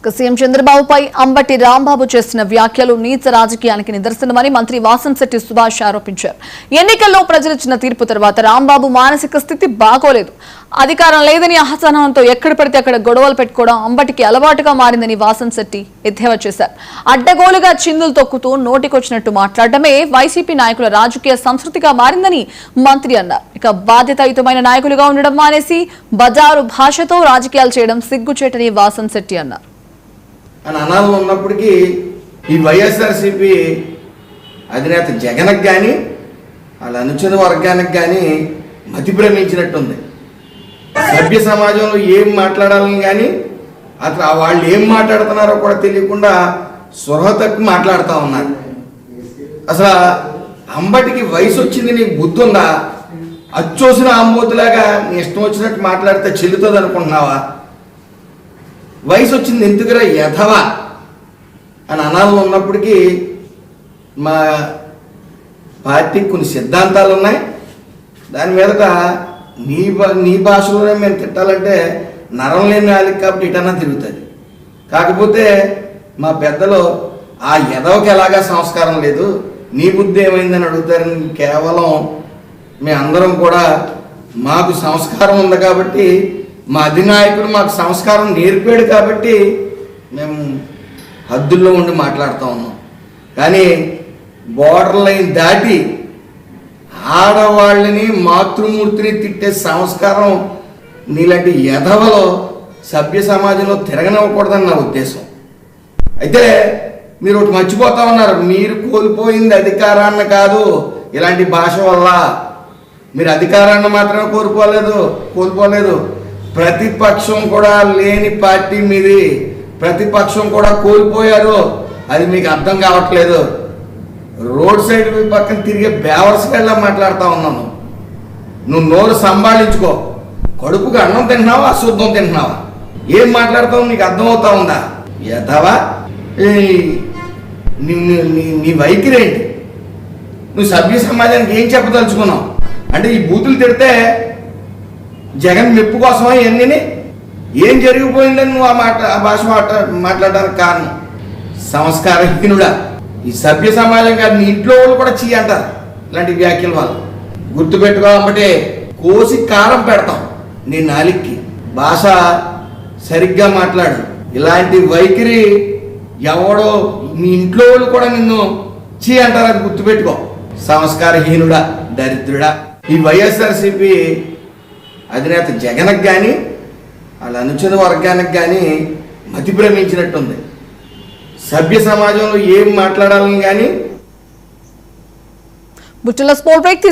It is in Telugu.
సీఎం చంద్రబాబుపై అంబటి రాంబాబు చేసిన వ్యాఖ్యలు నీచ రాజకీయానికి నిదర్శనమని మంత్రి వాసంశెట్టి సుభాష్ ఆరోపించారు. ఎన్నికల్లో ప్రజలిచ్చిన తీర్పు తర్వాత రాంబాబు మానసిక స్థితి బాగోలేదు. అధికారం లేదని అసహనంతో ఎక్కడ పడితే అక్కడ గొడవలు పెట్టుకోవడం అంబటికి అలవాటుగా మారిందని వాసంశెట్టి ఎద్దేవా చేశారు. అడ్డగోలుగా చిందులు తొక్కుతూ నోటికొచ్చినట్టు మాట్లాడటమే వైసీపీ నాయకుల రాజకీయ సంస్కృతిగా మారిందని మంత్రి అన్నారు. ఇక బాధ్యతాయుతమైన నాయకులుగా ఉండడం మానేసి బజారు భాషతో రాజకీయాలు చేయడం సిగ్గుచేటని వాసంశెట్టి అన్నారు. అని అనాలు ఉన్నప్పటికీ ఈ వైఎస్ఆర్సీపీ అధినేత జగన్కి కానీ వాళ్ళ అనుచర వర్గానికి కానీ మతి భ్రమించినట్టుంది. సభ్య సమాజంలో ఏం మాట్లాడాలని కానీ అసలు వాళ్ళు ఏం మాట్లాడుతున్నారో కూడా తెలియకుండా స్పృహ తప్పి మాట్లాడుతూ ఉన్నారు. అసలు అంబటికి వయసు వచ్చింది, నీకు బుద్ధి ఉందా? అచ్చోసిన అంబోతులాగా నీ ఇష్టం వచ్చినట్టు మాట్లాడితే చెల్లుతుంది అనుకుంటున్నావా? వయసు వచ్చింది ఎందుకురా యథవా అని అనాలు ఉన్నప్పటికీ మా పార్టీకి కొన్ని సిద్ధాంతాలు ఉన్నాయి. దాని మీదట నీ భాషలోనే మేము తిట్టాలంటే నరం లేని నాలిక కాబట్టి ఇటన్నా తిరుగుతుంది. కాకపోతే మా పెద్దలు ఆ యదవకి ఎలాగా సంస్కారం లేదు, నీ బుద్ధి ఏమైందని అడుగుతారని కేవలం మేమందరం కూడా మాకు సంస్కారం ఉంది కాబట్టి, మా అధినాయకుడు మాకు సంస్కారం నేర్పాడు కాబట్టి మేము హద్దుల్లో ఉండి మాట్లాడుతూ ఉన్నాం. కానీ బోర్డర్ లైన్ దాటి ఆడవాళ్ళని మాతృమూర్తిని తిట్టే సంస్కారం నీలాంటి యధవలో సభ్య సమాజంలో తిరగనివ్వకూడదని నా ఉద్దేశం. అయితే మీరు ఒకటి మర్చిపోతా ఉన్నారు, మీరు కోల్పోయింది అధికారాన్ని కాదు, ఇలాంటి భాష వల్ల. మీరు అధికారాన్ని మాత్రమే కోల్పోలేదు, ప్రతిపక్షం కూడా లేని పార్టీ మీది, ప్రతిపక్షం కూడా కోల్పోయారు. అది మీకు అర్థం కావట్లేదు. రోడ్ సైడ్ పక్కన తిరిగే బేవర్స్గా మాట్లాడుతూ ఉన్నాను. నువ్వు నోరు సంభాళించుకో. కడుపుకి అన్నం తింటున్నావా, అశుద్ధం తింటున్నావా? ఏం మాట్లాడతావు నీకు అర్థమవుతా ఉందా? యథవా నీ వైఖరి ఏంటి? నువ్వు సభ్య సమాజానికి ఏం చెప్పదలుచుకున్నావు? అంటే ఈ బూతులు తిడితే జగన్ మెప్పు కోసమా? ఇవన్నీ ఏం జరిగిపోయిందని నువ్వు ఆ భాష మాట్లాడడానికి కారణం? సంస్కారహీనుడా. ఈ సభ్య సమాజం కాదు, నీ ఇంట్లో వాళ్ళు కూడా చెయ్యి అంటారు ఇలాంటి వ్యాఖ్యల వల్ల. గుర్తుపెట్టుకోవాలంటే కోసి కారం పెడతాం నీ నాలికి. భాష సరిగ్గా మాట్లాడు. ఇలాంటి వైఖరి ఎవడో నీ ఇంట్లో వాళ్ళు కూడా నిన్ను చీ అంటారు, అది గుర్తుపెట్టుకో. సంస్కారహీనుడా, దరిద్రుడా. ఈ వైఎస్ఆర్సీపీ అధినేత జగన్కి కానీ వాళ్ళ అనుచర వర్గానికి కానీ మతి భ్రమించినట్టుంది. సభ్య సమాజంలో ఏం మాట్లాడాలని కానీ బుట్టల స్పోర్ట్ బ్రేక్